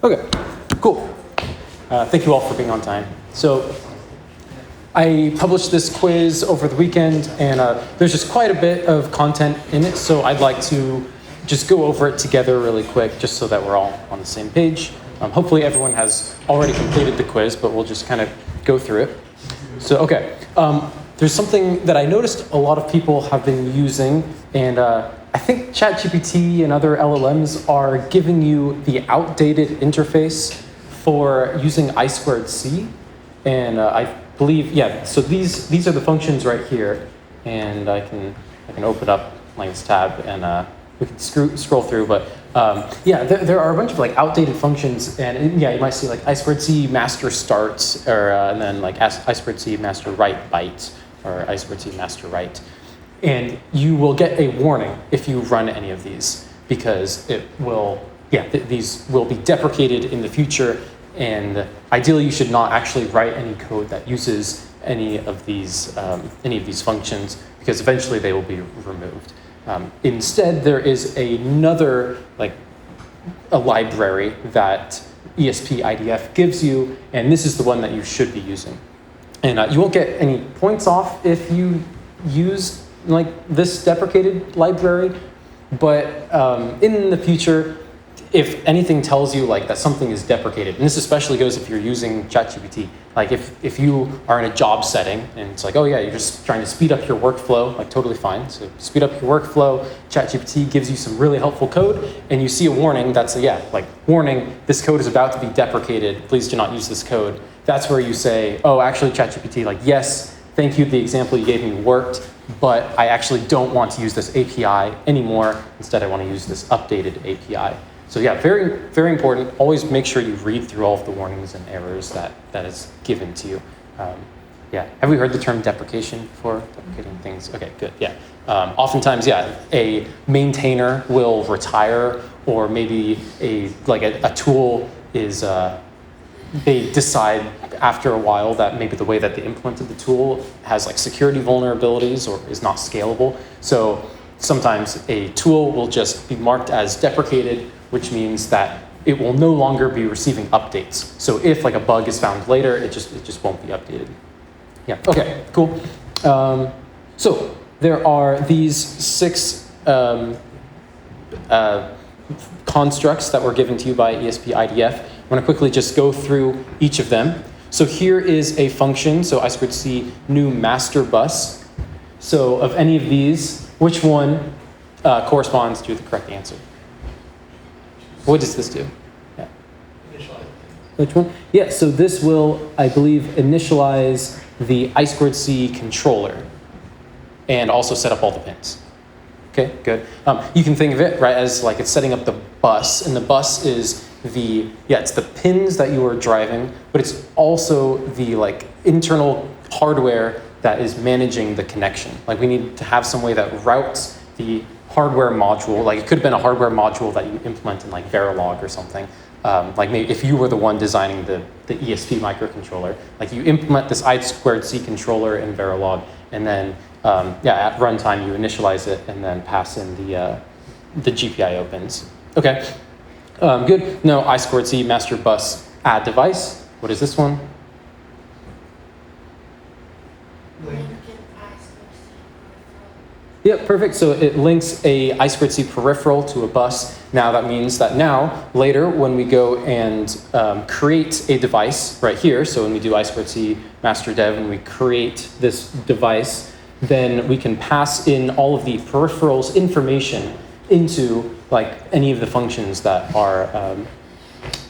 Okay, cool. Thank you all for being on time. So I published this quiz over the weekend, and there's just quite a bit of content in it, so I'd like to just go over it together really quick, just so that we're all on the same page. Hopefully everyone has already completed the quiz, but we'll just kind of go through it. So, okay, there's something that I noticed a lot of people have been using, and I think ChatGPT and other LLMs are giving you the outdated interface for using I²C, and I believe, yeah, so these are the functions right here, and I can open up like this tab, and we can scroll through, but yeah, there are a bunch of like outdated functions, and yeah, you might see like I²C master starts, or and then like I²C master write byte, or I²C master write. And you will get a warning if you run any of these, because it will, yeah, these will be deprecated in the future, and ideally you should not actually write any code that uses any of these functions, because eventually they will be removed. Instead, there is another, like a library that ESP-IDF gives you, and this is the one that you should be using. And you won't get any points off if you use like this deprecated library, but in the future, if anything tells you like that something is deprecated, and this especially goes if you're using ChatGPT, like if you are in a job setting and it's like, oh yeah, you're just trying to speed up your workflow, like totally fine. So speed up your workflow, ChatGPT gives you some really helpful code, and you see a warning that's like warning, this code is about to be deprecated, please do not use this code. That's where you say, oh, actually ChatGPT, like yes, thank you, the example you gave me worked, but I actually don't want to use this API anymore. Instead, I want to use this updated API. So yeah, very, very important. Always make sure you read through all of the warnings and errors that is given to you. Yeah, have we heard the term deprecation before? Deprecating things, okay, good, yeah. Oftentimes, yeah, a maintainer will retire, or maybe a tool is, they decide after a while that maybe the way that they implemented the tool has like security vulnerabilities or is not scalable. So sometimes a tool will just be marked as deprecated, which means that it will no longer be receiving updates. So if like a bug is found later, it just won't be updated. Yeah, okay, cool. So there are these 6 constructs that were given to you by ESP-IDF. I'm going to quickly just go through each of them. So here is a function, so I²C new master bus. So of any of these, which one corresponds to the correct answer? What does this do? Yeah. Initialize. Which one? Yeah, so this will, I believe, initialize the I²C controller and also set up all the pins. Okay, good. You can think of it, right, as like it's setting up the bus, and the bus is it's the pins that you are driving, but it's also the like internal hardware that is managing the connection. Like we need to have some way that routes the hardware module. Like it could have been a hardware module that you implement in like Verilog or something. Like maybe if you were the one designing the ESP microcontroller, like you implement this I²C controller in Verilog, and then at runtime you initialize it and then pass in the GPIO pins. Okay. Good. Now I²C master bus add device. What is this one? Yeah, perfect. So it links a I²C peripheral to a bus. Now that means that later when we go and create a device right here, so when we do I²C master dev and we create this device, then we can pass in all of the peripherals information into like any of the functions that are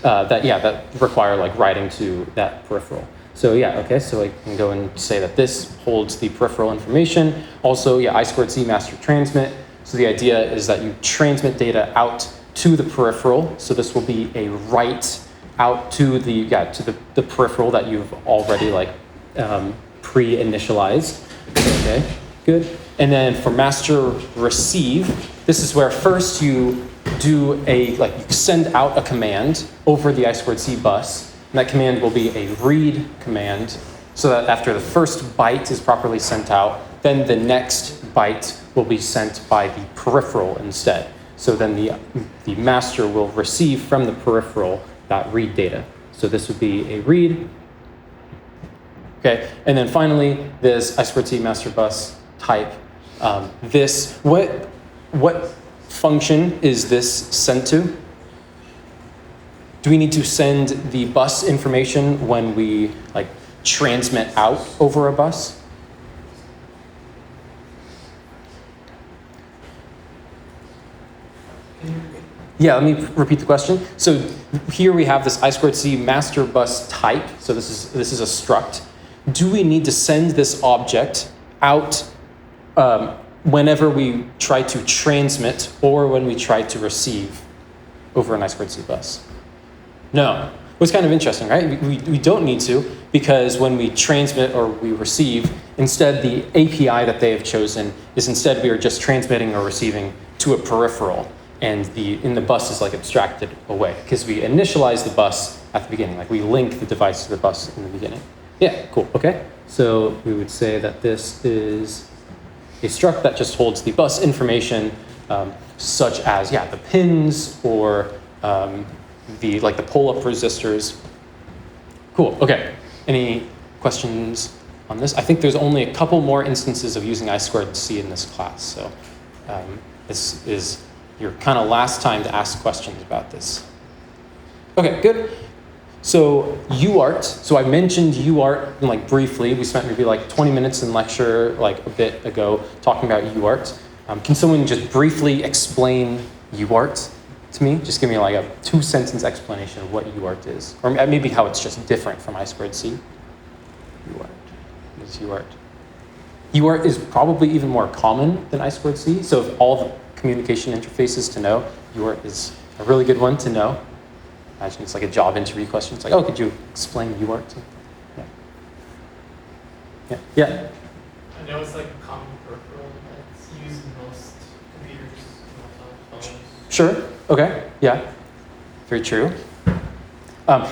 that require like writing to that peripheral. So yeah, okay, so I can go and say that this holds the peripheral information. Also, yeah, I²C master transmit. So the idea is that you transmit data out to the peripheral. So this will be a write out to the peripheral that you've already like pre-initialized. Okay, good. And then for master receive, this is where first you do you send out a command over the I²C bus, and that command will be a read command, so that after the first byte is properly sent out, then the next byte will be sent by the peripheral instead. So then the master will receive from the peripheral read data. So this would be a read. Okay, and then finally, this I2C master bus type. What function is this sent to? Do we need to send the bus information when we like transmit out over a bus? Yeah, let me repeat the question. So here we have this I2C master bus type. So this is a struct. Do we need to send this object out whenever we try to transmit or when we try to receive over an I2C bus? No. It's kind of interesting, right? We don't need to, because when we transmit or we receive, instead the API that they have chosen is instead we are just transmitting or receiving to a peripheral, and the bus is like abstracted away because we initialize the bus at the beginning, like we link the device to the bus in the beginning. Yeah, cool, okay. So we would say that this is a struct that just holds the bus information, such as, the pins or the pull-up resistors. Cool, okay. Any questions on this? I think there's only a couple more instances of using I2C in this class, so this is your kind of last time to ask questions about this. Okay, good. So UART, so I mentioned UART briefly. We spent maybe 20 minutes in lecture a bit ago talking about UART. Can someone just briefly explain UART to me? Just give me a 2-sentence explanation of what UART is, or maybe how it's just different from I2C. UART. What is UART? UART is probably even more common than I2C. So of all the communication interfaces to know, UART is a really good one to know. Imagine it's like a job interview question. It's like, oh, could you explain UART to me? Yeah. I know it's a common peripheral that's used in most computers and phones. Sure. Okay. Yeah. Very true.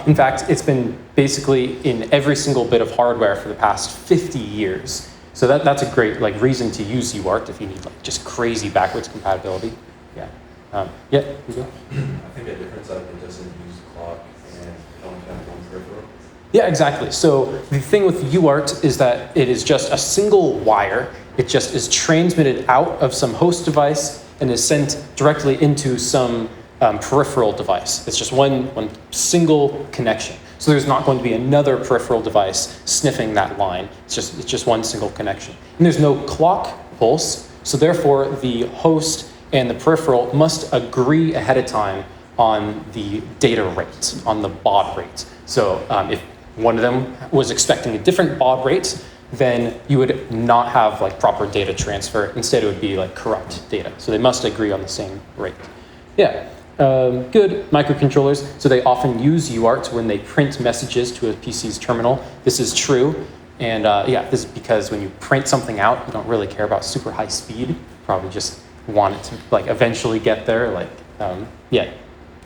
In fact, it's been basically in every single bit of hardware for the past 50 years. So that's a great reason to use UART if you need just crazy backwards compatibility. Yeah. You go. I think the difference is it doesn't use clock and don't have one peripheral. Yeah, exactly. So the thing with UART is that it is just a single wire. It just is transmitted out of some host device and is sent directly into some peripheral device. It's just one single connection. So there's not going to be another peripheral device sniffing that line. It's just one single connection. And there's no clock pulse, so therefore the host and the peripheral must agree ahead of time on the data rate, on the baud rate. So if one of them was expecting a different baud rate, then you would not have proper data transfer. Instead, it would be corrupt data. So they must agree on the same rate. Yeah, good. Microcontrollers, so they often use UART when they print messages to a PC's terminal. This is true. And this is because when you print something out, you don't really care about super high speed. You probably just want it to eventually get there.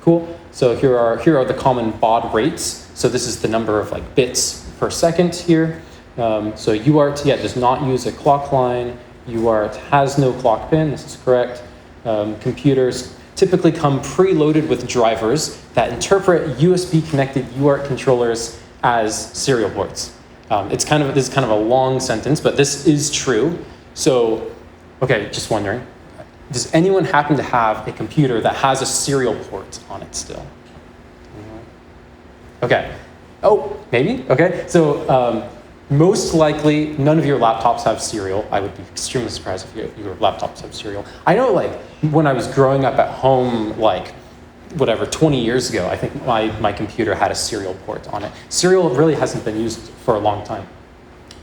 Cool. So here are the common baud rates. So this is the number of bits per second here. So UART, does not use a clock line. UART has no clock pin. This is correct. Computers typically come preloaded with drivers that interpret USB-connected UART controllers as serial ports. This is kind of a long sentence, but this is true. So, okay, just wondering, does anyone happen to have a computer that has a serial port on it still? Okay. Oh, maybe? Okay. So most likely, none of your laptops have serial. I would be extremely surprised if your laptops have serial. I know, when I was growing up at home, 20 years ago, I think my computer had a serial port on it. Serial really hasn't been used for a long time.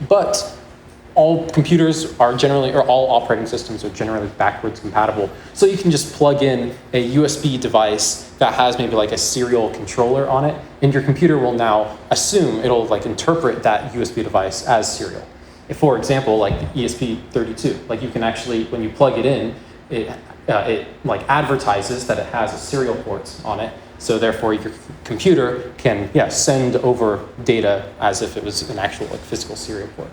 But all computers are generally, or all operating systems are generally backwards compatible. So you can just plug in a USB device that has maybe a serial controller on it, and your computer will now assume it'll interpret that USB device as serial. If, for example, the ESP32, you can actually, when you plug it in, it advertises that it has a serial port on it. So therefore your computer can, send over data as if it was an actual physical serial port.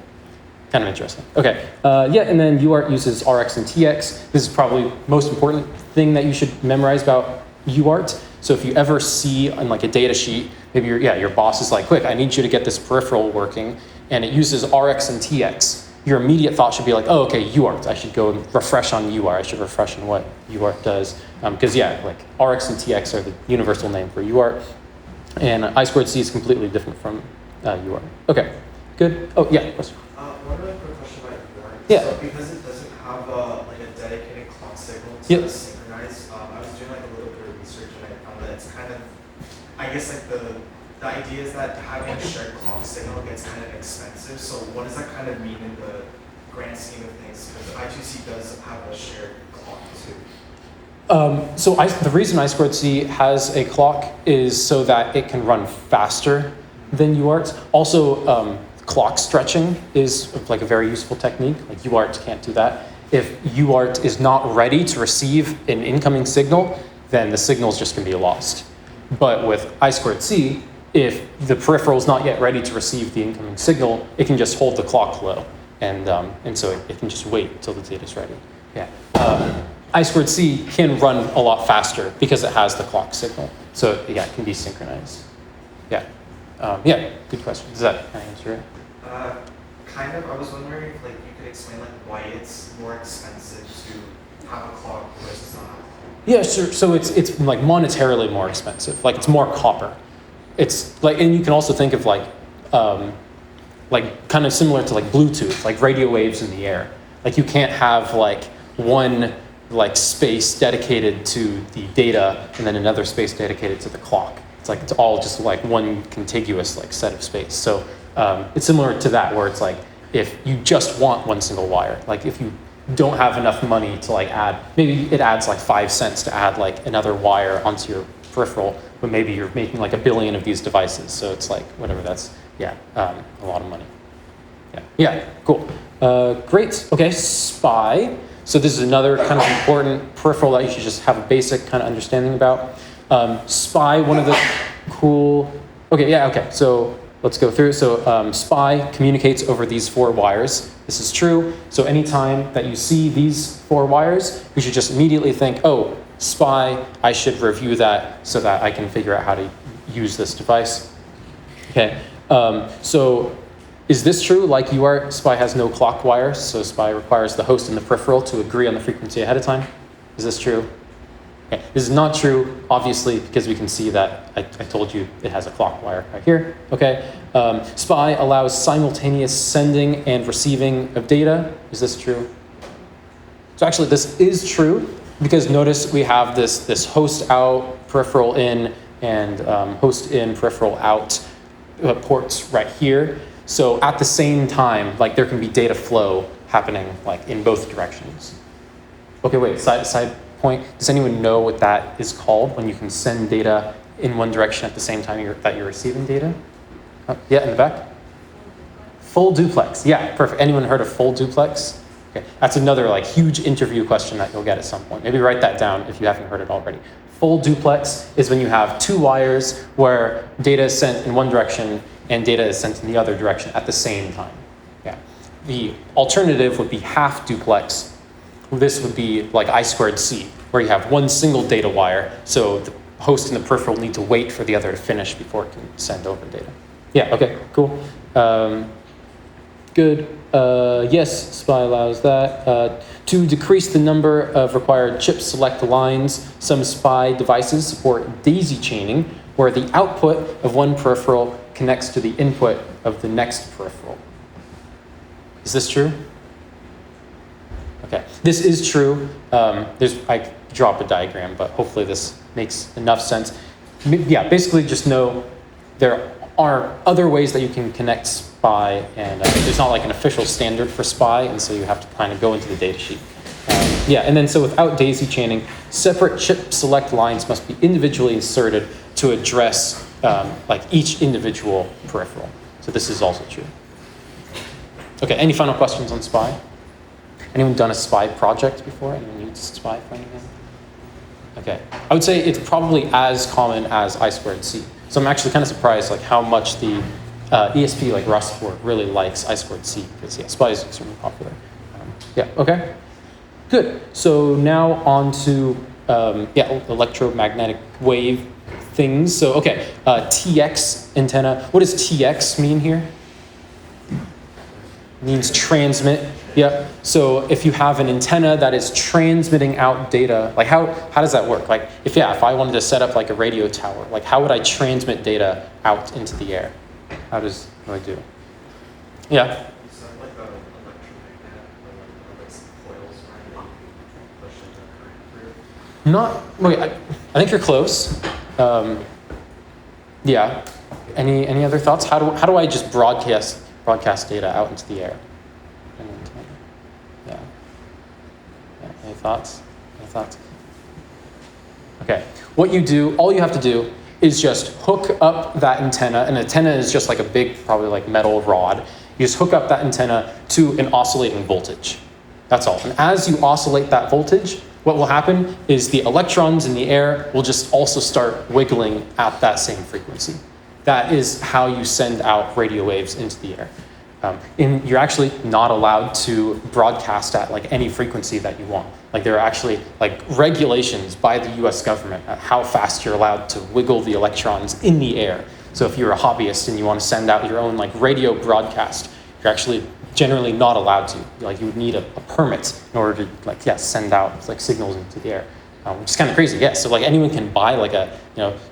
Kind of interesting. Okay, and then UART uses RX and TX. This is probably the most important thing that you should memorize about UART. So if you ever see on like a data sheet, maybe your boss is like, quick, I need you to get this peripheral working, and it uses RX and TX. Your immediate thought should be like, oh, okay, UART. I should go and refresh on UART. I should refresh on what UART does. Because like RX and TX are the universal name for UART. And I2C is completely different from UART. Okay, good. Oh, yeah, question. One really quick question about UART. Yeah. So because it doesn't have like a dedicated clock signal to Yep. synchronize, I was doing like a little bit of research and I found that it's kind of, I guess like the idea is that having a shared clock signal gets kind of expensive. So what does that kind of mean in the grand scheme of things? Because I2C does have a shared clock too. So the reason I2C has a clock is so that it can run faster than UART. Also, clock stretching is like a very useful technique. Like UART can't do that. If UART is not ready to receive an incoming signal, then the signal is just going to be lost. But with I2C, if the peripheral is not yet ready to receive the incoming signal, it can just hold the clock low, and so it can just wait until the data is ready. Yeah. I2C can run a lot faster because it has the clock signal. So yeah, it can be synchronized. Yeah. Yeah, good question. Does that kind of answer it? Kind of. I was wondering if like you could explain like why it's more expensive to have a clock versus not have a clock. Yeah, sure. So it's like monetarily more expensive. Like it's more copper. It's like, and you can also think of like kind of similar to like Bluetooth, like radio waves in the air. Like you can't have like one like space dedicated to the data and then another space dedicated to the clock. It's all just like one contiguous like set of space. So it's similar to that where it's like if you just want one single wire, like if you don't have enough money to like add, maybe it adds like 5 cents to add like another wire onto your peripheral, but maybe you're making like 1 billion of these devices. So it's like whatever, that's a lot of money. Yeah, cool. Great. Okay, SPI. So this is another kind of important peripheral that you should just have a basic kind of understanding about. SPI, one of the cool, okay, so let's go through. So SPI communicates over these 4 wires. This is true. So anytime that you see these 4 wires, you should just immediately think, oh, SPI, I should review that so that I can figure out how to use this device. Okay, so is this true? Like UART, SPI has no clock wires, so SPI requires the host and the peripheral to agree on the frequency ahead of time. Is this true? Okay. This is not true, obviously, because we can see that I told you it has a clock wire right here. Okay. SPI allows simultaneous sending and receiving of data. Is this true? So actually, this is true because notice we have this host out, peripheral in, and host in, peripheral out ports right here. So at the same time, like there can be data flow happening like in both directions. Okay, wait, side point. Does anyone know what that is called when you can send data in one direction at the same time that you're receiving data? Yeah, in the back. Full duplex. Yeah, perfect. Anyone heard of full duplex? Okay, that's another like huge interview question that you'll get at some point. Maybe write that down if you haven't heard it already. Full duplex is when you have 2 wires where data is sent in one direction and data is sent in the other direction at the same time. Yeah. The alternative would be half duplex. This would be like I2C, where you have one single data wire, so the host and the peripheral need to wait for the other to finish before it can send over data. Yeah, okay, cool. Good. Yes, SPI allows that. To decrease the number of required chip select lines, some SPI devices support daisy chaining, where the output of one peripheral connects to the input of the next peripheral. Is this true? Okay, this is true. I drop a diagram, but hopefully this makes enough sense. Yeah, basically just know there are other ways that you can connect SPI, and there's not like an official standard for SPI, and so you have to kind of go into the datasheet. Yeah, and then so without daisy chaining, separate chip select lines must be individually inserted to address like each individual peripheral. So this is also true. Okay, any final questions on SPI? Anyone done a SPI project before? Anyone used SPI for anything? Okay, I would say it's probably as common as I2C. So I'm actually kind of surprised like how much the ESP like Rust board really likes I2C because yeah, SPI is extremely popular. Yeah, okay. Good. So now on to electromagnetic wave things. So, okay, TX antenna. What does TX mean here? It means transmit. Yeah. So if you have an antenna that is transmitting out data, like how does that work? Like if I wanted to set up like a radio tower, like how would I transmit data out into the air? What do I do? Yeah. So like a electromagnet or like some coils or anything pushing the current through. I think you're close. Yeah. Any other thoughts? How do I just broadcast data out into the air? Yeah. Any thoughts? Okay. What you do, all you have to do is just hook up that antenna. An antenna is just like a big, probably like metal rod. You just hook up that antenna to an oscillating voltage. That's all. And as you oscillate that voltage, what will happen is the electrons in the air will just also start wiggling at that same frequency. That is how you send out radio waves into the air. You're actually not allowed to broadcast at like any frequency that you want. Like there are actually like regulations by the US government at how fast you're allowed to wiggle the electrons in the air. So if you're a hobbyist and you want to send out your own like radio broadcast, you're actually generally not allowed to. Like you would need a permit in order to send out like signals into the air, which is kind of crazy. Yes, so like anyone can buy like a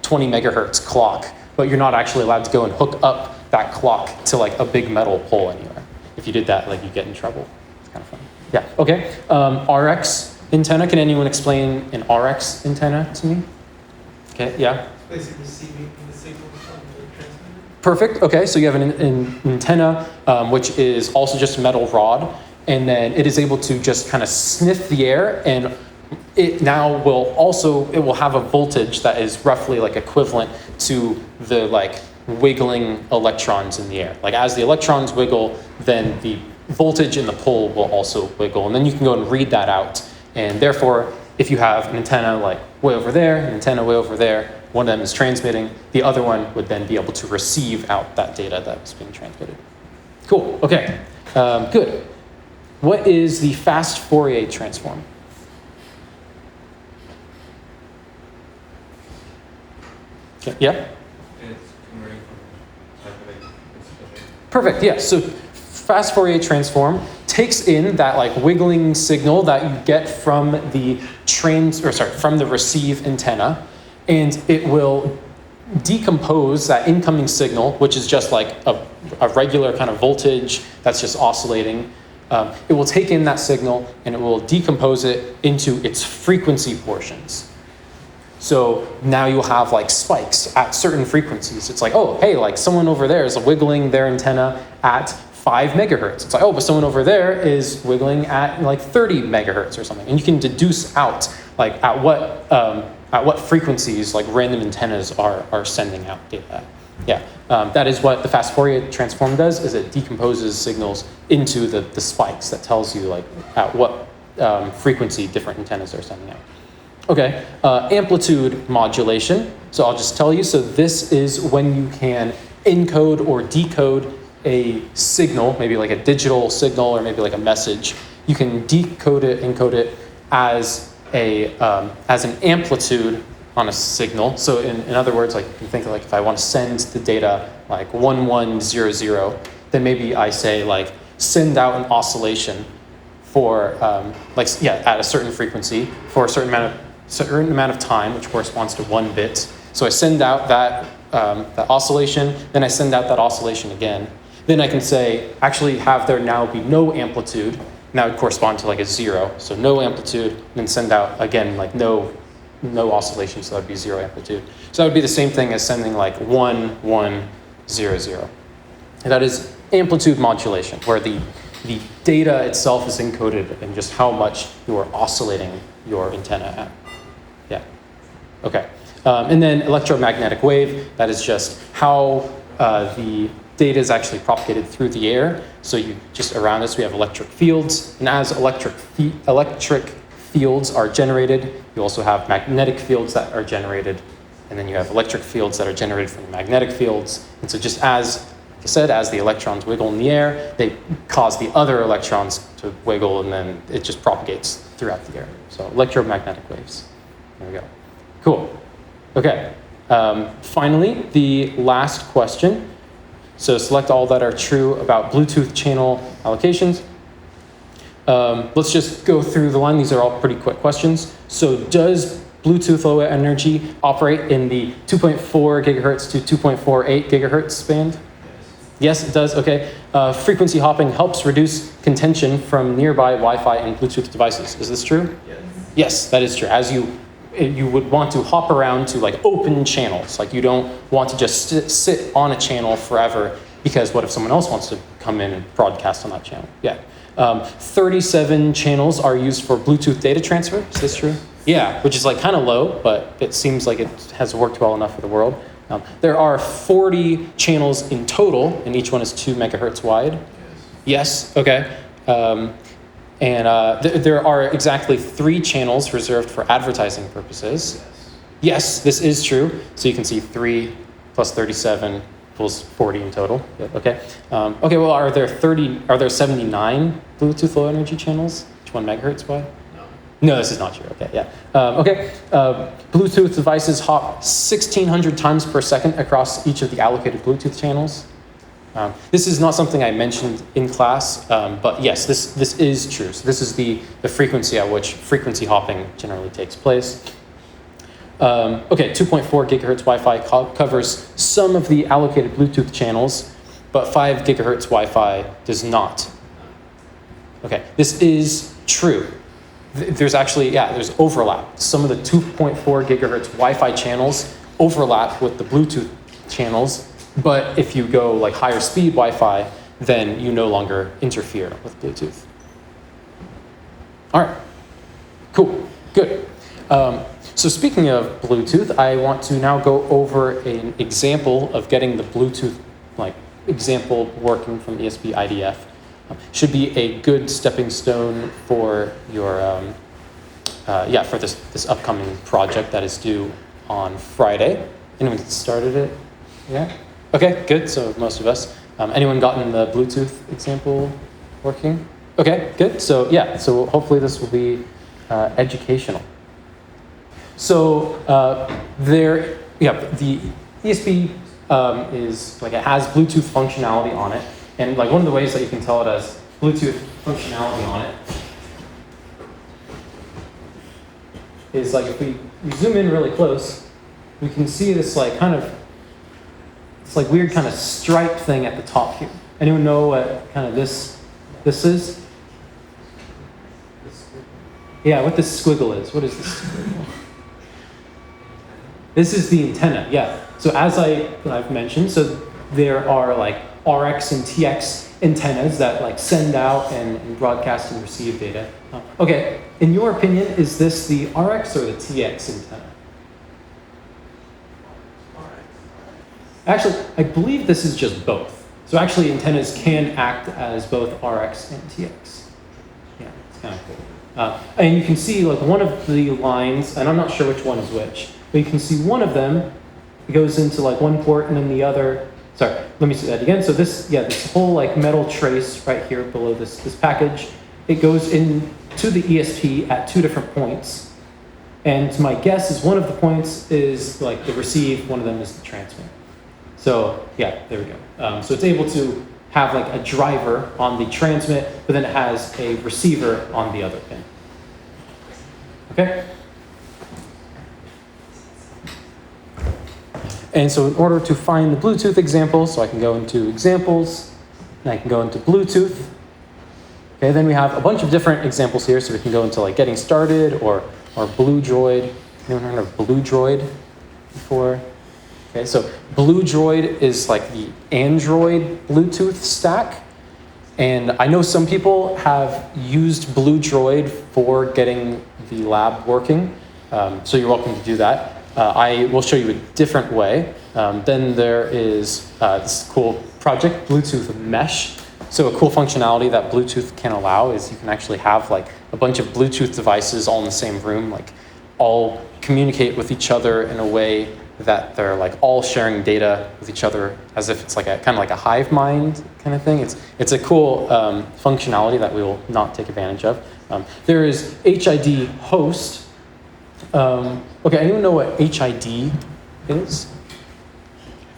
20 megahertz clock, but you're not actually allowed to go and hook up that clock to like a big metal pole anywhere. If you did that, like you get in trouble. It's kind of fun. Yeah. Okay. RX antenna. Can anyone explain an RX antenna to me? Okay. Yeah. Basically receiving the signal from the transmitter. Perfect. Okay, so you have an antenna, which is also just a metal rod, and then it is able to just kind of sniff the air, and it now will have a voltage that is roughly like equivalent to the like wiggling electrons in the air. Like as the electrons wiggle, then the voltage in the pole will also wiggle, and then you can go and read that out. And therefore, if you have an antenna like way over there, an antenna way over there, one of them is transmitting, the other one would then be able to receive out that data that's being transmitted. Cool, okay, good. What is the fast Fourier transform? Okay, yeah? It's converting from Perfect, yeah, so fast Fourier transform takes in that like wiggling signal that you get from the from the receive antenna, and it will decompose that incoming signal, which is just like a regular kind of voltage that's just oscillating. It will take in that signal and it will decompose it into its frequency portions. So now you'll have like spikes at certain frequencies. It's like, oh, hey, like someone over there is wiggling their antenna at 5 megahertz. It's like, oh, but someone over there is wiggling at like 30 megahertz or something. And you can deduce out like at what frequencies like random antennas are sending out data. Yeah, that is what the fast Fourier transform does, is it decomposes signals into the spikes that tells you like at what frequency different antennas are sending out. Okay, amplitude modulation. So I'll just tell you, so this is when you can encode or decode a signal, maybe like a digital signal or maybe like a message. You can decode it, encode it as an amplitude on a signal. So in other words, like you can think of like if I want to send the data like 1100, then maybe I say like send out an oscillation for at a certain frequency for a certain amount of time, which corresponds to 1 bit. So I send out that oscillation, then I send out that oscillation again. Then I can say, actually have there now be no amplitude, and that would correspond to like a 0. So no amplitude, and then send out again like no oscillation, so that would be 0 amplitude. So that would be the same thing as sending like 1100. And that is amplitude modulation, where the data itself is encoded in just how much you are oscillating your antenna at. Yeah. Okay. And then electromagnetic wave, that is just how the data is actually propagated through the air. So you just around us, we have electric fields. And as electric fields are generated, you also have magnetic fields that are generated. And then you have electric fields that are generated from the magnetic fields. And so just as I said, as the electrons wiggle in the air, they cause the other electrons to wiggle, and then it just propagates throughout the air. So electromagnetic waves. There we go. Cool. Okay. Finally, the last question. So select all that are true about Bluetooth channel allocations. Let's just go through the line. These are all pretty quick questions. So does Bluetooth Low Energy operate in the 2.4 gigahertz to 2.48 gigahertz band? Yes, it does. Okay. Frequency hopping helps reduce contention from nearby Wi-Fi and Bluetooth devices. Is this true? Yes. Yes, that is true. As you would want to hop around to like open channels. Like you don't want to just sit on a channel forever because what if someone else wants to come in and broadcast on that channel? Yeah. 37 channels are used for Bluetooth data transfer. Is this true? Yeah, which is like kind of low, but it seems like it has worked well enough for the world. There are 40 channels in total, and each one is 2 megahertz wide. Yes, okay. There are exactly 3 channels reserved for advertising purposes. Yes, this is true. So you can see 3 plus 37 equals 40 in total. Yeah, okay. Okay. Well, are there 79 Bluetooth Low Energy channels? Which 1 megahertz wide? No, this is not true. Okay. Yeah. Okay. Bluetooth devices hop 1,600 times per second across each of the allocated Bluetooth channels. This is not something I mentioned in class, but yes, this is true. So this is the frequency at which frequency hopping generally takes place. Okay, 2.4 gigahertz Wi-Fi covers some of the allocated Bluetooth channels, but 5 gigahertz Wi-Fi does not. Okay, this is true. There's actually, there's overlap. Some of the 2.4 gigahertz Wi-Fi channels overlap with the Bluetooth channels, but if you go like higher speed Wi-Fi, then you no longer interfere with Bluetooth. All right, cool, good. So speaking of Bluetooth, I want to now go over an example of getting the Bluetooth example working from ESP IDF. Should be a good stepping stone for your for this upcoming project that is due on Friday. Anyone started it? Yeah. Okay, good. So most of us. Anyone gotten the Bluetooth example working? Okay, good. So so hopefully this will be educational. So the ESP is it has Bluetooth functionality on it, and one of the ways that you can tell it has Bluetooth functionality on it is if we zoom in really close, we can see this weird kind of stripe thing at the top here. Anyone know what kind of this is? Yeah, what this squiggle is. What is this squiggle? This is the antenna, yeah. So as I've mentioned, so there are RX and TX antennas that send out and broadcast and receive data. Okay, in your opinion, is this the RX or the TX antenna? Actually, I believe this is just both. So actually antennas can act as both RX and TX. Yeah, it's kind of cool. And you can see one of the lines, and I'm not sure which one is which, but you can see one of them goes into one port and then the other, sorry, let me say that again. So this whole metal trace right here below this package, it goes into the ESP at 2 different points. And my guess is one of the points is the receive, one of them is the transmit. So yeah, there we go. So it's able to have a driver on the transmit, but then it has a receiver on the other pin. Okay? And so in order to find the Bluetooth example, so I can go into examples, and I can go into Bluetooth. Okay, then we have a bunch of different examples here, so we can go into getting started or Blue Droid. Anyone heard of Blue Droid before? Okay, so Blue Droid is the Android Bluetooth stack. And I know some people have used Blue Droid for getting the lab working. So you're welcome to do that. I will show you a different way. Then there is this cool project, Bluetooth Mesh. So a cool functionality that Bluetooth can allow is you can actually have a bunch of Bluetooth devices all in the same room, all communicate with each other in a way that they're all sharing data with each other as if it's kind of a hive mind kind of thing. It's a cool functionality that we will not take advantage of. There is HID host, Okay, anyone know what HID is?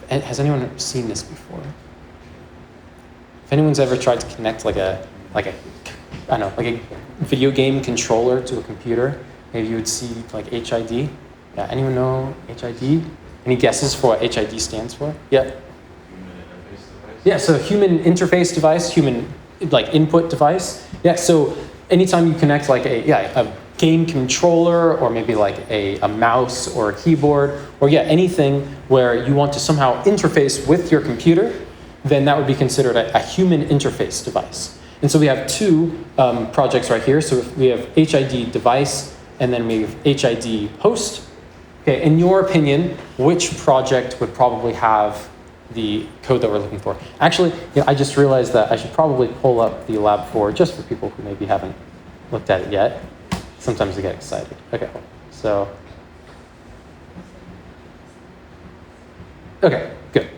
Has anyone seen this before? If anyone's ever tried to connect like a I don't know, like a video game controller to a computer, maybe you would see like HID. Yeah, anyone know HID? Any guesses for what HID stands for? Yeah. Human interface device? Yeah, so human interface device, human like input device. Yeah, so anytime you connect like a game controller or maybe like a mouse or a keyboard or anything where you want to somehow interface with your computer, then that would be considered a human interface device. And so we have two projects right here. So we have HID device and then we have HID host. Okay, in your opinion, which project would probably have the code that we're looking for? Actually, I just realized that I should probably pull up the lab 4 just for people who maybe haven't looked at it yet. Sometimes they get excited. Okay, so. Okay, good.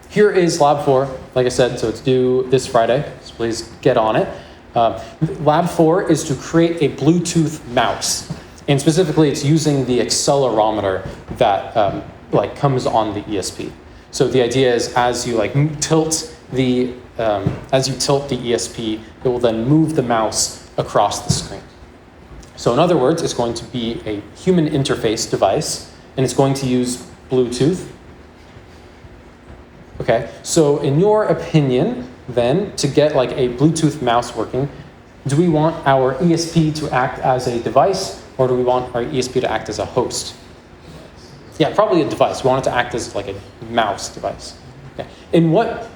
Here is lab 4, like I said, so it's due this Friday, so please get on it. Lab 4 is to create a Bluetooth mouse. And specifically, it's using the accelerometer that comes on the ESP. So the idea is as you tilt the ESP, it will then move the mouse across the screen. So in other words, it's going to be a human interface device, and it's going to use Bluetooth. Okay, so in your opinion, then, to get like a Bluetooth mouse working, do we want our ESP to act as a device, or do we want our ESP to act as a host? Yeah, probably a device. We want it to act as like a mouse device. Okay. In what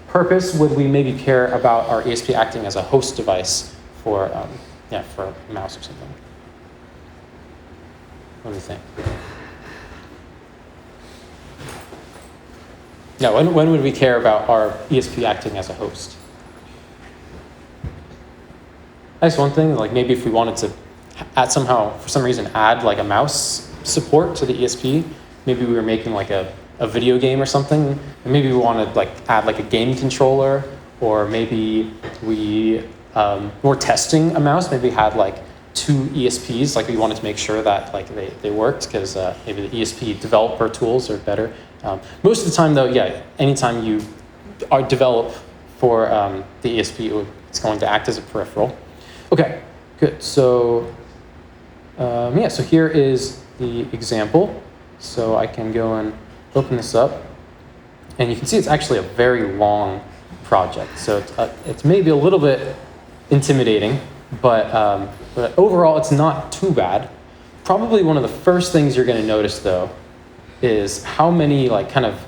purpose would we maybe care about our ESP acting as a host device for a mouse or something? What do you think? No, when would we care about our ESP acting as a host? That's one thing, like maybe if we wanted to somehow, for some reason, add like a mouse support to the ESP, maybe we were making like a video game or something, and maybe we wanted like add like a game controller, or maybe we were testing a mouse, maybe we had like two ESPs, like we wanted to make sure that like they worked, because maybe the ESP developer tools are better. Most of the time though, anytime you develop for the ESP, it's going to act as a peripheral. Okay, good. So so here is the example. So I can go and open this up, and you can see it's actually a very long project. So it's maybe a little bit intimidating, but overall it's not too bad. Probably one of the first things you're going to notice though is how many like kind of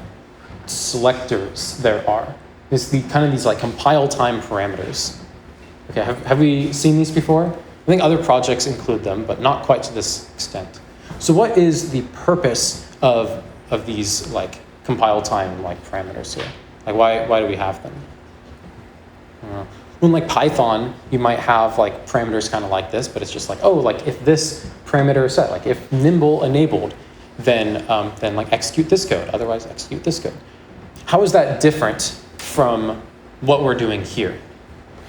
selectors there are. It's these like compile time parameters. Okay, have we seen these before? I think other projects include them, but not quite to this extent. So what is the purpose of these like compile time like parameters here? Like why do we have them? In like Python, you might have like parameters kind of like this, but it's just like, oh, like if this parameter is set, like if nimble enabled, then like execute this code, otherwise execute this code. How is that different from what we're doing here?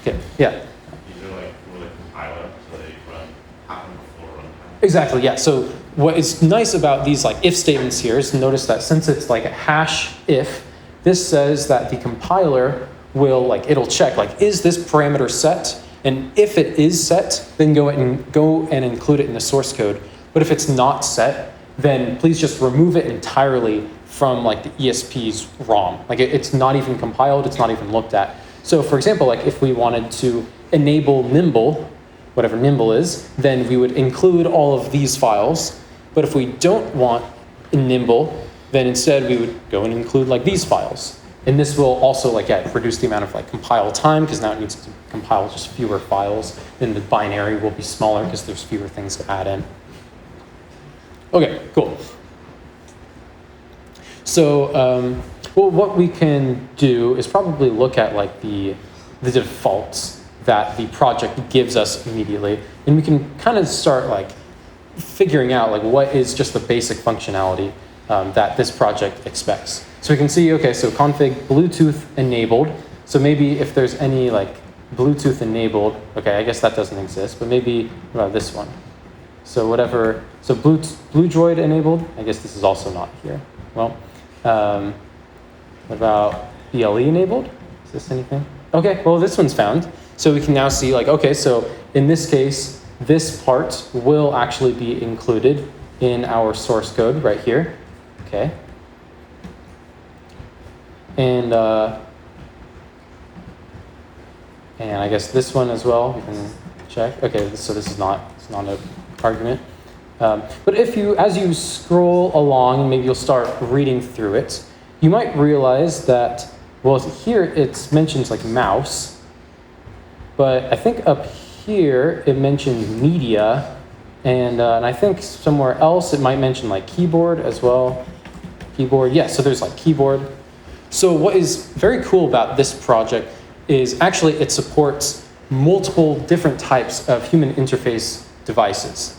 Okay, yeah. These are like with a compiler, so they run happen before runtime. Exactly, yeah. So what is nice about these like if statements here is notice that since it's like a hash if, this says that the compiler will it'll check is this parameter set? And if it is set, then go and include it in the source code. But if it's not set, then please just remove it entirely from the ESP's ROM. It's not even compiled, it's not even looked at. So for example, if we wanted to enable nimble, whatever nimble is, then we would include all of these files. But if we don't want nimble, then instead we would go and include these files. And this will also reduce the amount of compile time, because now it needs to compile just fewer files, and the binary will be smaller because there's fewer things to add in. Okay, cool. So, what we can do is probably look at the defaults that the project gives us immediately, and we can kind of start figuring out what is just the basic functionality that this project expects. So we can see, okay, so config Bluetooth enabled. So maybe if there's any Bluetooth enabled, okay, I guess that doesn't exist, but maybe this one. So whatever, so Blue Droid enabled, I guess this is also not here. Well, what about BLE enabled? Is this anything? Okay, well this one's found. So we can now see like, okay, so in this case, this part will actually be included in our source code right here. Okay. And I guess this one as well, we can check. Okay, so this is not, it's not an argument. But if you, as you scroll along, and maybe you'll start reading through it, you might realize that, well, here it mentions like mouse, but I think up here it mentions media, and I think somewhere else it might mention like keyboard as well. Keyboard, yeah, so there's like keyboard. So what is very cool about this project is actually it supports multiple different types of human interface devices.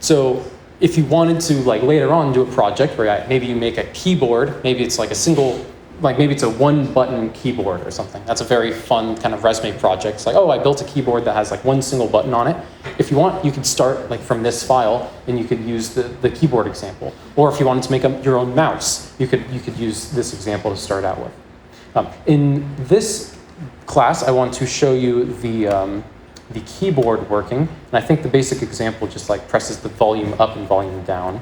So if you wanted to like later on do a project where maybe you make a keyboard, maybe it's like a single, like maybe it's a one button keyboard or something. That's a very fun kind of resume project. It's like, oh, I built a keyboard that has like one single button on it. If you want, you could start like from this file and you could use the keyboard example. Or if you wanted to make your own mouse, you could use this example to start out with. In this class, I want to show you the keyboard working. And I think the basic example just like presses the volume up and volume down.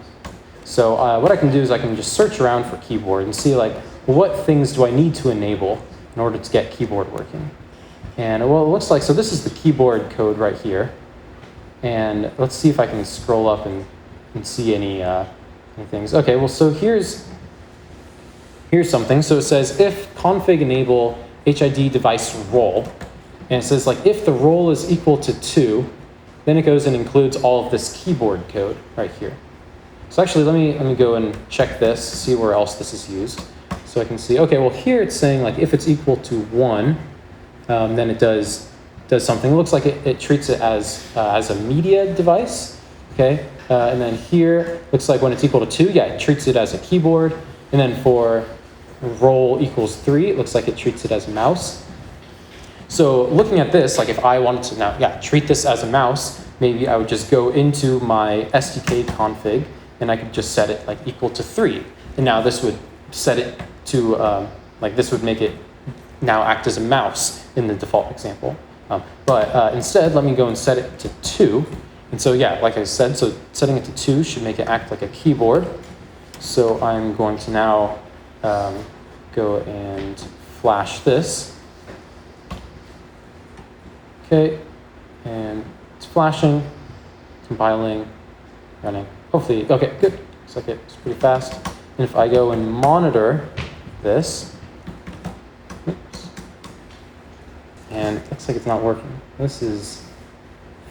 So what I can do is I can just search around for keyboard and see like, what things do I need to enable in order to get keyboard working? And well, it looks like, so this is the keyboard code right here. And let's see if I can scroll up and see any things. Okay, well, so here's something. So it says if config enable HID device role, and it says like if the role is equal to 2, then it goes and includes all of this keyboard code right here. So actually, let me go and check this, see where else this is used. So I can see, okay, well here it's saying like if it's equal to 1, then it does something. It looks like it treats it as a media device, okay? And then here, looks like when it's equal to 2, yeah, it treats it as a keyboard. And then for role equals 3, it looks like it treats it as a mouse. So looking at this, like if I wanted to now, yeah, treat this as a mouse, maybe I would just go into my SDK config and I could just set it like equal to 3. And now this would set it to, like this would make it now act as a mouse in the default example. But instead, let me go and set it to 2. And so yeah, like I said, so setting it to 2 should make it act like a keyboard. So I'm going to now go and flash this. Okay, and it's flashing, compiling, running. Hopefully, okay, good. Looks like it's pretty fast. And if I go and monitor this, oops, and it looks like it's not working. This is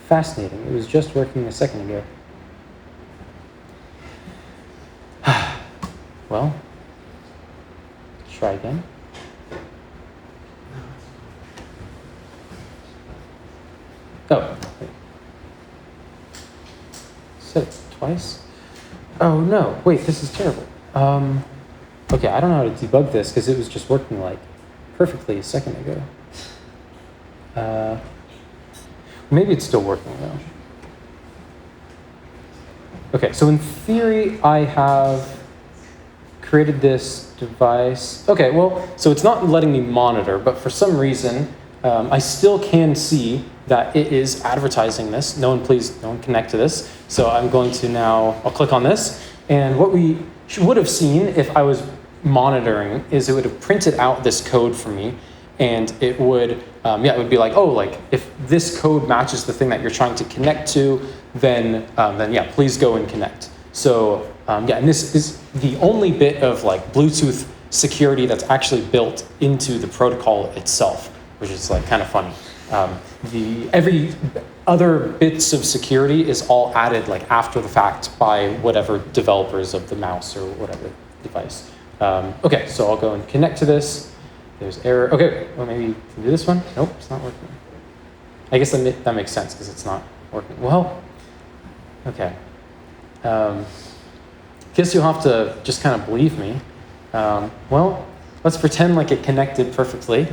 fascinating. It was just working a second ago. Well, try again. Oh, wait. Set it twice? Oh no, wait, this is terrible. Okay, I don't know how to debug this because it was just working like perfectly a second ago. Maybe it's still working though. Okay, so in theory, I have created this device. Okay, well, so it's not letting me monitor, but for some reason, I still can see that it is advertising this. No one connect to this. So I'm going to now, I'll click on this. And what we would have seen if I was monitoring is it would have printed out this code for me. And it would, it would be like, oh, like if this code matches the thing that you're trying to connect to, then yeah, please go and connect. So yeah, and this is the only bit of like Bluetooth security that's actually built into the protocol itself, which is like kind of funny. Every other bits of security is all added like after the fact by whatever developers of the mouse or whatever device. Okay, so I'll go and connect to this. There's error. Okay, well maybe you can do this one. Nope, it's not working. I guess that makes sense because it's not working. Well, okay. Guess you'll have to just kind of believe me. Well, let's pretend like it connected perfectly.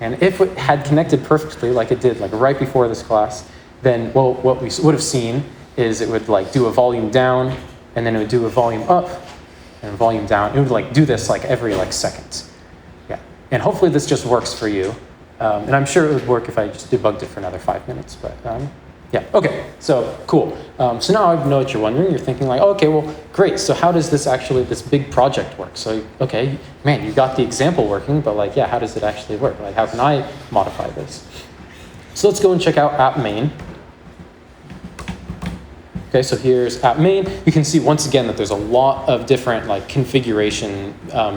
And if it had connected perfectly like it did like right before this class, then well, what we would have seen is it would like do a volume down, and then it would do a volume up, and a volume down. It would like do this like every like second. Yeah, and hopefully this just works for you. And I'm sure it would work if I just debugged it for another 5 minutes, but yeah, okay, so cool. So now I know what you're wondering. You're thinking like, oh, okay, well, great. So how does this big project work? So, okay, man, you got the example working, but like, yeah, how does it actually work? Like, how can I modify this? So let's go and check out app main. Okay, so here's app main. You can see once again that there's a lot of different like configuration,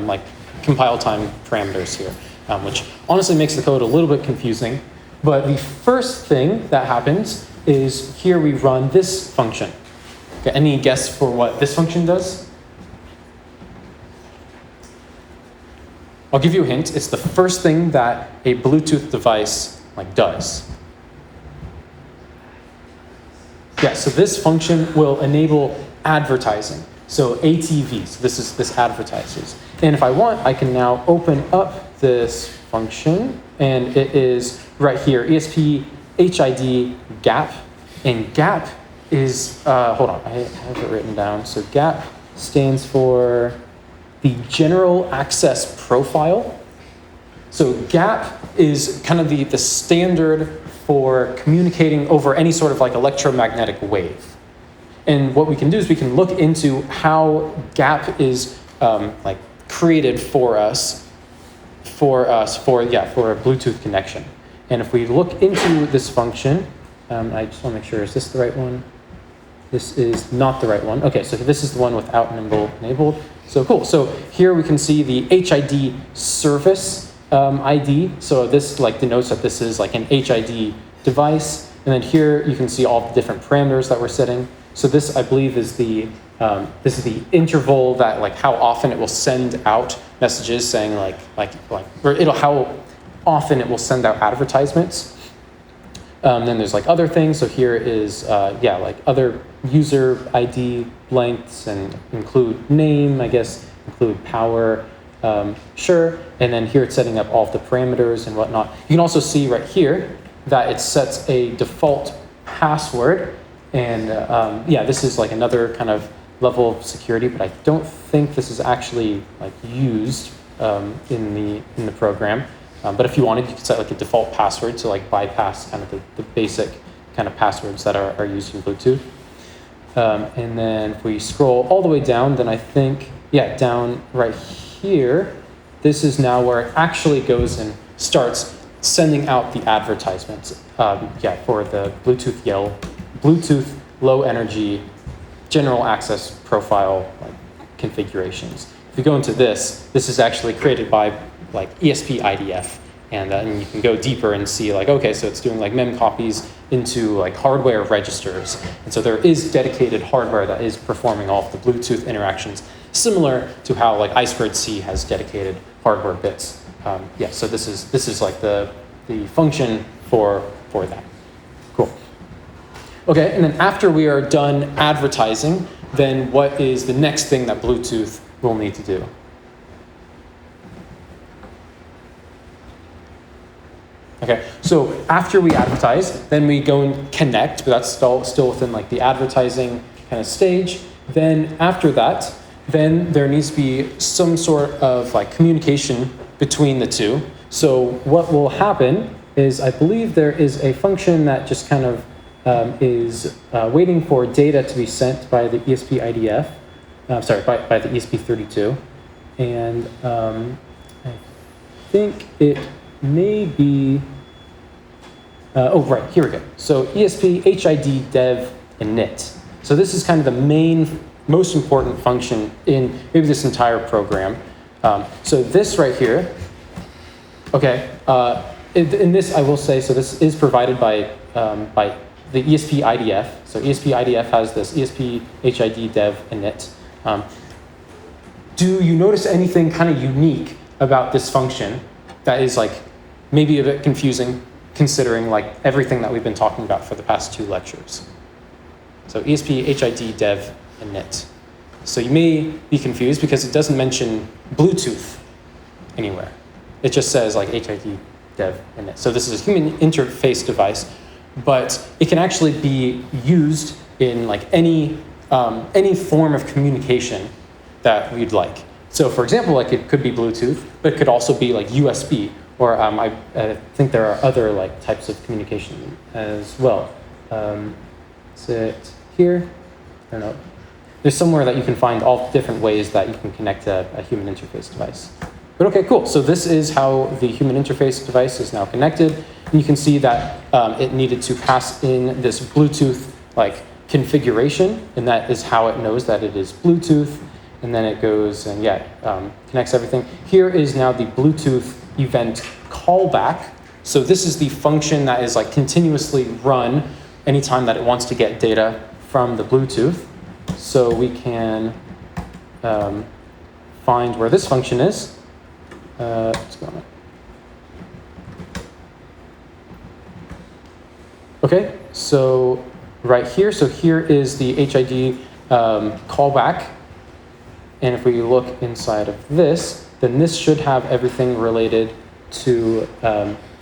like compile time parameters here, which honestly makes the code a little bit confusing. But the first thing that happens is here we run this function. Okay, any guess for what this function does? I'll give you a hint. It's the first thing that a Bluetooth device like does. Yeah, so this function will enable advertising. So ATV, so this advertises. And if I want, I can now open up this function, and it is right here, ESP HID gap. And gap is, hold on, I have it written down. So gap stands for the general access profile. So gap is kind of the standard for communicating over any sort of like electromagnetic wave. And what we can do is we can look into how gap is like created for us for a Bluetooth connection. And if we look into this function, I just want to make sure, is this the right one? This is not the right one. Okay, so this is the one without nimble enabled. So cool. So here we can see the HID service ID. So this like denotes that this is like an HID device. And then here you can see all the different parameters that we're setting. So this, I believe, is the interval that like how often it will send out messages saying how often it will send out advertisements. Then there's like other things. So here is like other user ID lengths and include name, I guess, include power, sure. And then here it's setting up all of the parameters and whatnot. You can also see right here that it sets a default password. And this is like another kind of level of security, but I don't think this is actually like used in the program. But if you wanted, you could set like a default password to like bypass kind of the basic kind of passwords that are used in Bluetooth. And then if we scroll all the way down, then I think, down right here, this is now where it actually goes and starts sending out the advertisements for the Bluetooth low energy general access profile like configurations. If you go into this is actually created by like ESP IDF, and then you can go deeper and see like, okay, so it's doing like mem copies into like hardware registers. And so there is dedicated hardware that is performing all of the Bluetooth interactions, similar to how like I2C has dedicated hardware bits. So this is like the function for that. Cool. Okay, and then after we are done advertising, then what is the next thing that Bluetooth will need to do? Okay, so after we advertise, then we go and connect, but that's still within like the advertising kind of stage. Then after that, then there needs to be some sort of like communication between the two. So what will happen is, I believe there is a function that just kind of is waiting for data to be sent by the ESP IDF, by the ESP32. And I think it may be, right, here we go. So ESP, HID, dev, and init. So this is kind of the most important function in maybe this entire program. So this right here, okay, in this I will say, so this is provided by the ESP IDF. So ESP IDF has this ESP, HID, dev, and init. Do you notice anything kind of unique about this function that is like maybe a bit confusing, considering like everything that we've been talking about for the past 2 lectures? So ESP, HID, dev, and init. So you may be confused because it doesn't mention Bluetooth anywhere. It just says like HID, dev, and init. So this is a human interface device, but it can actually be used in like any form of communication that we'd like. So for example, like it could be Bluetooth, but it could also be like USB, or I think there are other like types of communication as well. Is it here? I don't know. There's somewhere that you can find all different ways that you can connect a human interface device. But okay, cool. So this is how the human interface device is now connected. And you can see that it needed to pass in this Bluetooth like configuration, and that is how it knows that it is Bluetooth. And then it goes and connects everything. Here is now the Bluetooth event callback. So this is the function that is like continuously run anytime that it wants to get data from the Bluetooth. So we can find where this function is. Let's go on it. Okay, so right here. So here is the HID callback. And if we look inside of this, then this should have everything related to,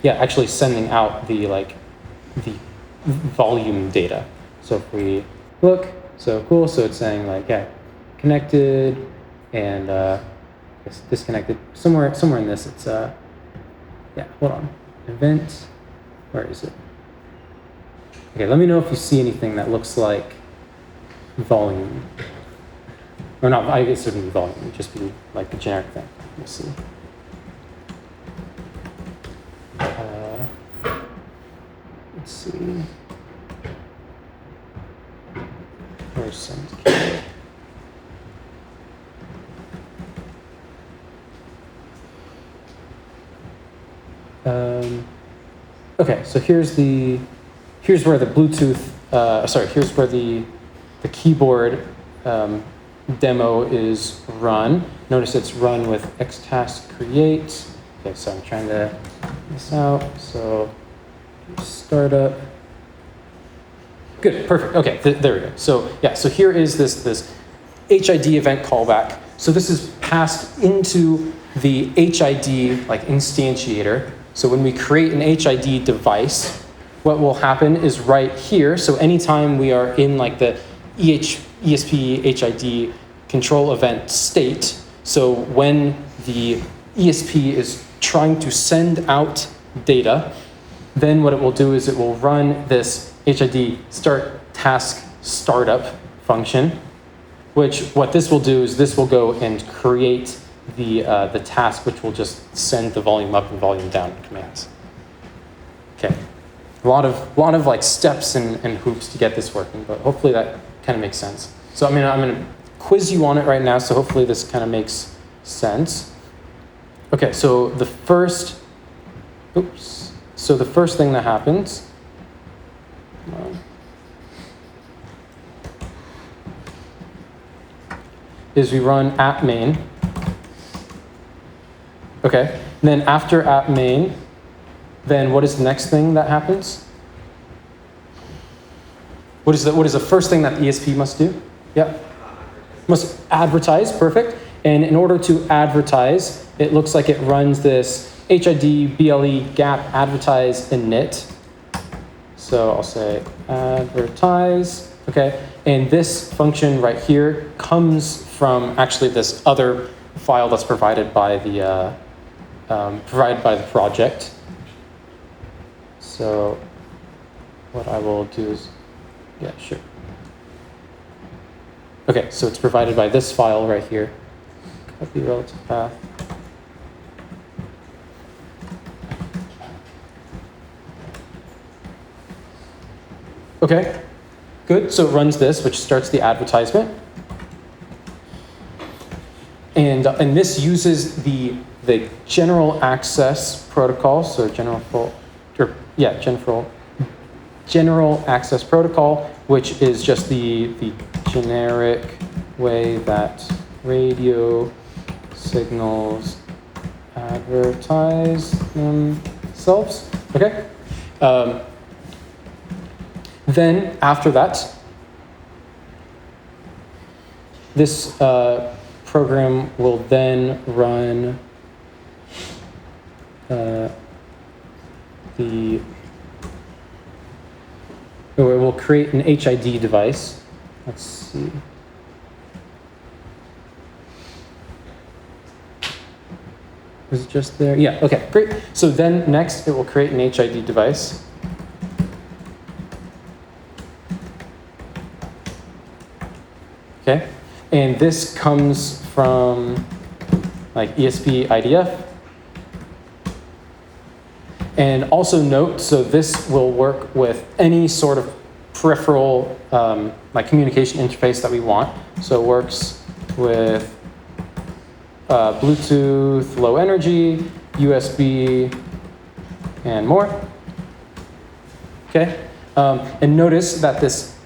actually sending out the volume data. So if we look, so cool. So it's saying like, connected and disconnected. Somewhere in this, it's hold on. Event, where is it? Okay, let me know if you see anything that looks like volume. Or not, I guess it wouldn't be volume, it would just be like a generic thing. Let's see. Let's see. Where's send key? Okay, so here's where the Bluetooth, here's where the keyboard demo is run. Notice it's run with xtask create. Okay, so I'm trying to this out. So startup. Good, perfect. Okay, there we go. So so here is this HID event callback. So this is passed into the HID like instantiator. So when we create an HID device, what will happen is right here. So anytime we are in like the ESP HID control event state, so when the ESP is trying to send out data, then what it will do is it will run this HID start task startup function, which what this will do is this will go and create the task, which will just send the volume up and volume down commands. Okay, a lot of like steps and hoops to get this working, but hopefully that kind of makes sense. So I'm gonna quiz you on it right now, so hopefully this kind of makes sense. Okay, so the first thing that happens, is we run app main. Okay, and then after app main, then what is the next thing that happens? What is the first thing that the ESP must do? Yeah, must advertise, perfect. And in order to advertise, it looks like it runs this HID BLE gap advertise init. So I'll say advertise, okay? And this function right here comes from actually this other file that's provided by the project. So what I will do is, yeah, sure. Okay, so it's provided by this file right here. Copy relative path. Okay, good. So it runs this, which starts the advertisement. And this uses the general access protocol, so general access protocol, which is just the generic way that radio signals advertise themselves. Okay. Then after that, this program will then run or it will create an HID device. Let's see. Was it just there? Yeah, okay, great. So then next it will create an HID device. Okay, and this comes from like ESP IDF. And also note, so this will work with any sort of peripheral like communication interface that we want. So it works with Bluetooth, low energy, USB, and more. Okay, and notice that this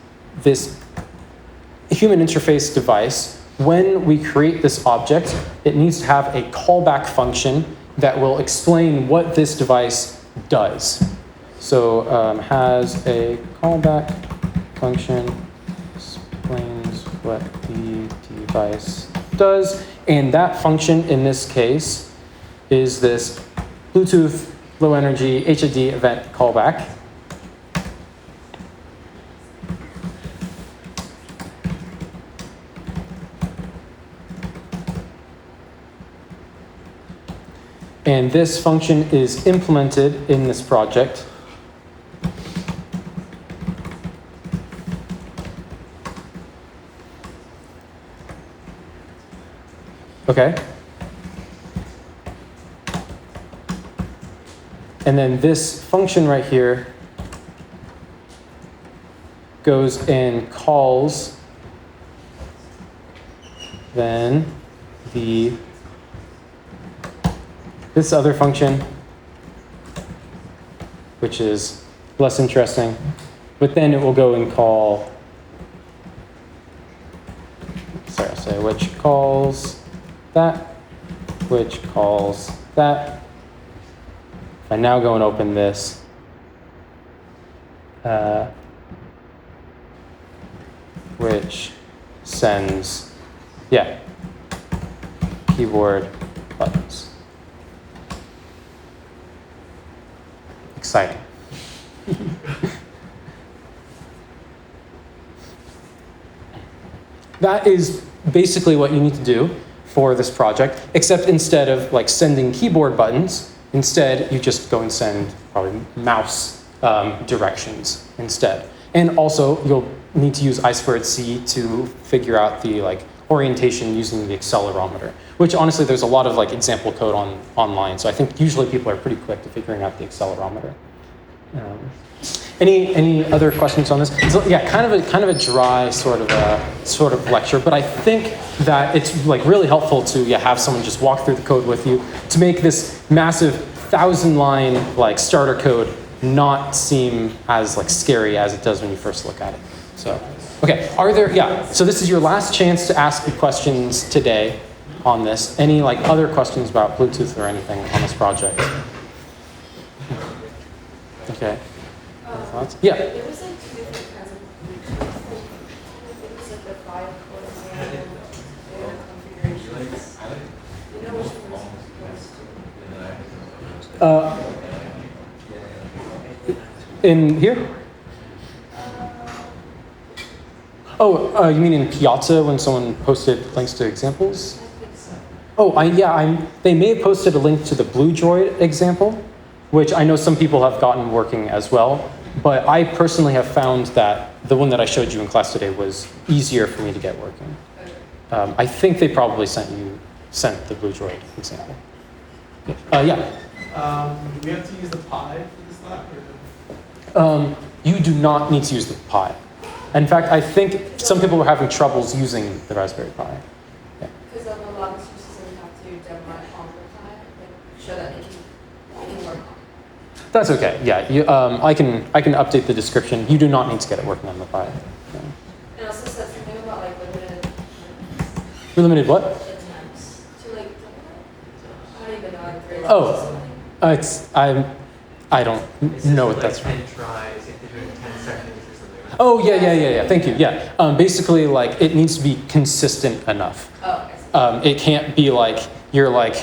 human interface device, when we create this object, it needs to have a callback function that will explain what this device does. So has a callback function, explains what the device does, and that function in this case is this Bluetooth low energy HID event callback. And this function is implemented in this project. Okay. And then this function right here goes and calls then this other function, which is less interesting, but then it will go and call, sorry, I'll say which calls that, which calls that. If I now go and open this, which sends, yeah, keyboard buttons. Exciting. That is basically what you need to do for this project, except instead of like sending keyboard buttons, instead you just go and send probably mouse directions instead. And also you'll need to use I2C to figure out the like orientation using the accelerometer, which honestly there's a lot of like example code online. So I think usually people are pretty quick to figuring out the accelerometer. Any other questions on this? So, yeah, kind of a dry sort of lecture, but I think that it's like really helpful to have someone just walk through the code with you to make this massive 1,000-line like starter code not seem as like scary as it does when you first look at it. So, okay, so this is your last chance to ask questions today on this. Any like other questions about Bluetooth or anything on this project? Okay. Thoughts? Yeah. There was like two different kinds of Bluetooth. It was like the 5-port and configurations. You know which one was In here? Oh, you mean in Piazza when someone posted links to examples? Oh, they may have posted a link to the Blue Droid example, which I know some people have gotten working as well. But I personally have found that the one that I showed you in class today was easier for me to get working. I think they probably sent the Blue Droid example. Yeah. Do we have to use the Pi for this lab? You do not need to use the Pi. In fact, I think some people were having troubles using the Raspberry Pi. Yeah. Because of a lot of sources that we have to demo it on the Pi, like show that it can work on. That's okay. Yeah, I can update the description. You do not need to get it working on the Pi. Yeah. And also said something about like limited Limited what? attempts to like, I don't even know how to phrase it. Oh, I don't know what that's from. 10 tries, if you're doing 10 seconds or something. Oh, yeah. Thank you. Yeah. Basically, like, it needs to be consistent enough. Oh, I see. It can't be like, you're like,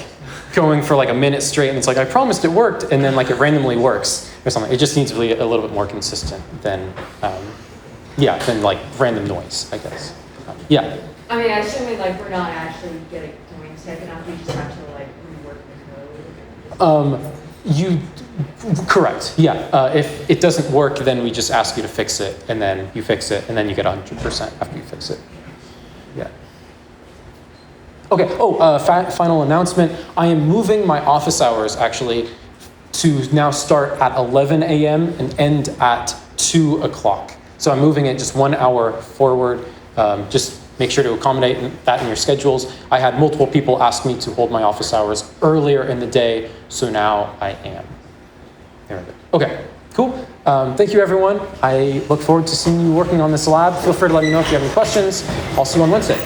going for like a minute straight and it's like, I promised it worked, and then like it randomly works or something. It just needs to be a little bit more consistent than, than like random noise, I guess. Yeah. I mean, assuming like we're not actually getting going second enough, we just have to like rework the code. Correct, yeah. If it doesn't work, then we just ask you to fix it, and then you fix it, and then you get 100% after you fix it. Yeah. Okay, final announcement. I am moving my office hours, actually, to now start at 11 a.m. and end at 2 o'clock. So I'm moving it just 1 hour forward. Just make sure to accommodate that in your schedules. I had multiple people ask me to hold my office hours earlier in the day, so now I am. There we go. Okay, cool. Thank you, everyone. I look forward to seeing you working on this lab. Feel free to let me know if you have any questions. I'll see you on Wednesday.